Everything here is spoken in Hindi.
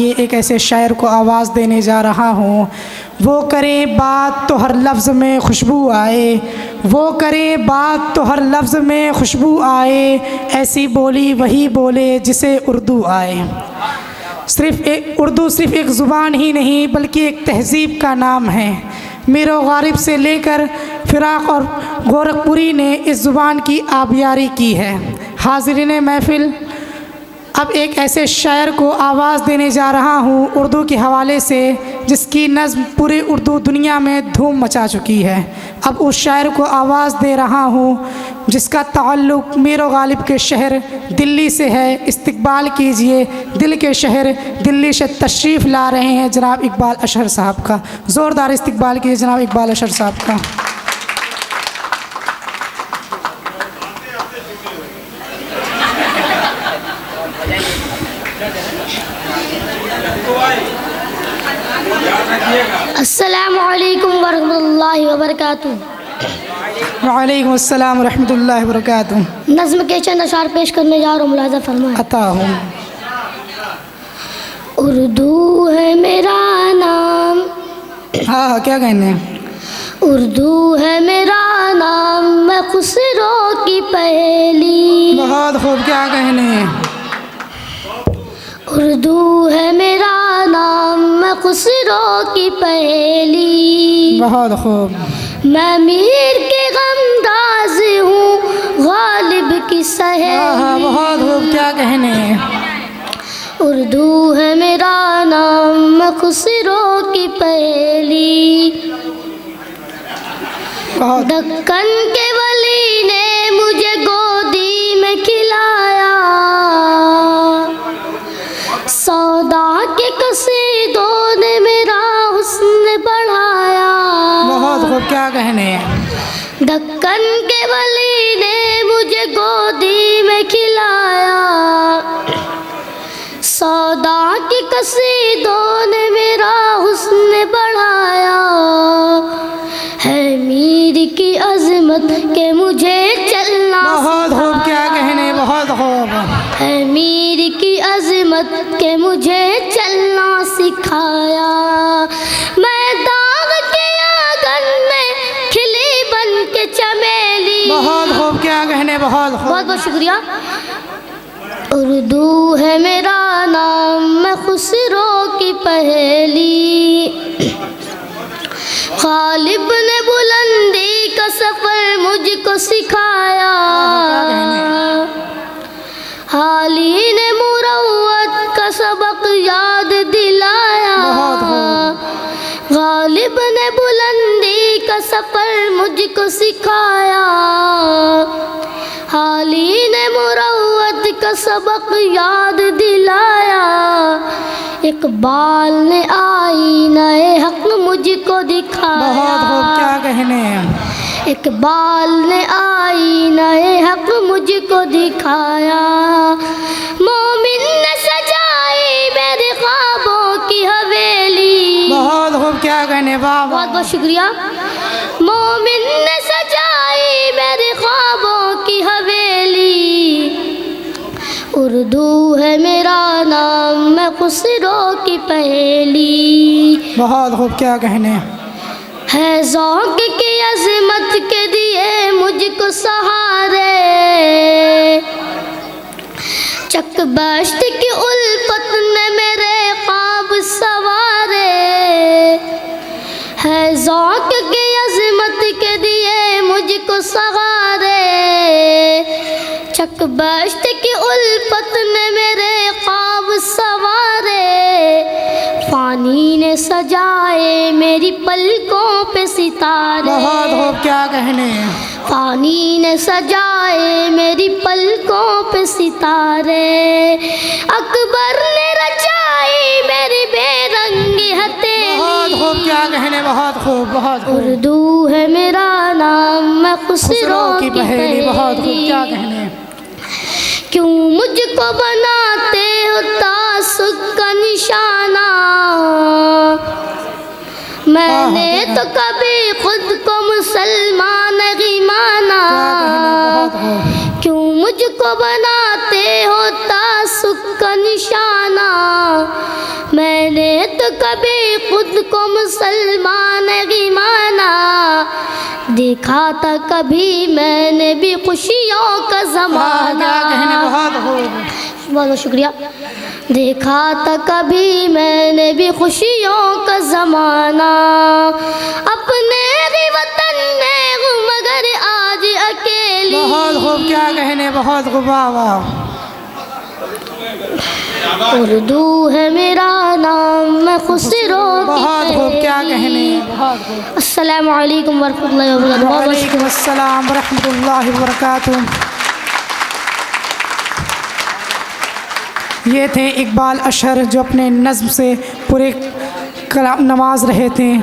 लिए एक ऐसे शायर को आवाज़ देने जा रहा हूँ। वो करे बात तो हर लफ्ज़ में खुशबू आए, वो करे बात तो हर लफ्ज़ में खुशबू आए, ऐसी बोली वही बोले जिसे उर्दू आए। उर्दू सिर्फ़ एक ज़ुबान ही नहीं बल्कि एक तहज़ीब का नाम है। मीर गालिब से लेकर फ़िराक़ और गोरखपुरी ने इस ज़ुबान की आबियारी की है। हाज़रीन महफ़िल, अब एक ऐसे शायर को आवाज़ देने जा रहा हूँ उर्दू के हवाले से जिसकी नज़्म पूरी उर्दू दुनिया में धूम मचा चुकी है। अब उस शायर को आवाज़ दे रहा हूँ जिसका ताल्लुक़ मीर गालिब के शहर दिल्ली से है। इस्तकबाल कीजिए दिल के शहर दिल्ली से तशरीफ़ ला रहे हैं जनाब इकबाल अशहर साहब का। ज़ोरदार इस्तकबाल कीजिए जनाब इकबाल अशहर साहब का। अस्सलामु अलैकुम वरहमतुल्लाहि वबरकातुहू। वालेकुम अस्सलाम रहमतुल्लाहि व बरकातुहू। नज़्म के चंद अशार पेश करने जा रहा हूँ, मुलाज़ा फरमाएं। अता हूँ। उर्दू है मेरा नाम। हाँ, क्या कहने? उर्दू है मेरा नाम, मैं खुसरो की पहेली। बहुत खूब, क्या कहने? उर्दू है मेरा नाम, मैं खुसरो की पहेली। बहुत खूब। मैं मीर के गमदाज हूँ, गालिब की सहेली। हाँ, बहुत खूब, क्या कहने? उर्दू है मेरा नाम, मैं खुसरो की पहेली। दक्कन के वली ने मुझे गोदी में खिलाया, सौदा के कसीदों ने मेरा हुस्न बढ़ाया। बहुत खूब, क्या कहने? दक्कन के वली ने मुझे गोदी में खिलाया, सौदा की कसीदों ने मेरा हुस्न बढ़ाया। है मीर की अज़मत के मुझे चलना। बहुत खूब, क्या कहने? बहुत खूब। है मीर की अज़मत के मुझे चलना सिखाया। मैं दाग के आंगन में खिली बन के चमेली। बहुत खूब, क्या कहने? बहुत खूब। बहुत बहुत शुक्रिया। उर्दू है मेरा नाम, मैं खुसरो की पहेली। गालिब ने बुलंदी का सफ़र मुझको सिखाया, हाली ने मुरव्वत का सबक याद दिलाया। गालिब ने बुलंदी का सफ़र मुझको सिखाया, हाली ने मुरव्वत का सबक याद दिलाया। इकबाल ने आईने हक मुझको दिखाया। बहुत खूब, क्या कहने? इकबाल ने आईने हक मुझको दिखाया। मोमिन ने सजाई मेरे ख्वाबों की हवेली। बहुत खूब, क्या कहने? वाह, बहुत बहुत शुक्रिया। मोमिन ने सजाई मेरे ख्वाबों की हवेली। उर्दू है मेरा नाम, मैं खुसरो की पहेली। बहुत खूब, क्या कहने? है ज़ौक़ की अज़मत के दिए मुझको सहारे, चकबश्त की उल्फत ने मेरे ख्वाब सवारे। है ज़ौक़ की अज़मत के दिए मुझको सहारे, चकबश्त की उल्फत ने मेरे ख्वाब सवारे। फ़ानी ने सजाए मेरी पलकों पे सितारे। बहुत खूब, क्या कहने? फ़ानी ने सजाए मेरी पलकों पे सितारे। अकबर ने रचाई मेरी बेरंगी हथेली। बहुत खूब, क्या कहने? बहुत खूब, बहुत खूब। उर्दू है मेरा नाम, मैं खुसरो की पहेली। बहुत खूब, क्या कहने? क्यों मुझको बनाते हो तासुब का निशाना, मैंने तो कभी खुद को मुसलमान नहीं माना। क्यों मुझको बनाते हो तासुब का निशाना, कभी खुद को मुसलमान नहीं माना, देखा था कभी मैंने भी खुशियों का ज़माना। बहुत शुक्रिया। देखा था कभी मैंने भी खुशियों का ज़माना, अपने ही वतन में हूँ मगर आज अकेली। बहुत खूब, क्या कहने, बहुत खूब, वाह वाह। उर्दू है मेरा नाम, मैं खुसरो की बहुत खूब, क्या कहने, बहुत खूब। अस्सलामु अलैकुम वरहमतुल्लाहि वबरकातुहू। वालेकुम अस्सलाम वरहमतुल्लाहि वबरकातुहू। ये थे इकबाल अशहर जो अपने नज़्म से पूरे कलाम नवाज रहे थे।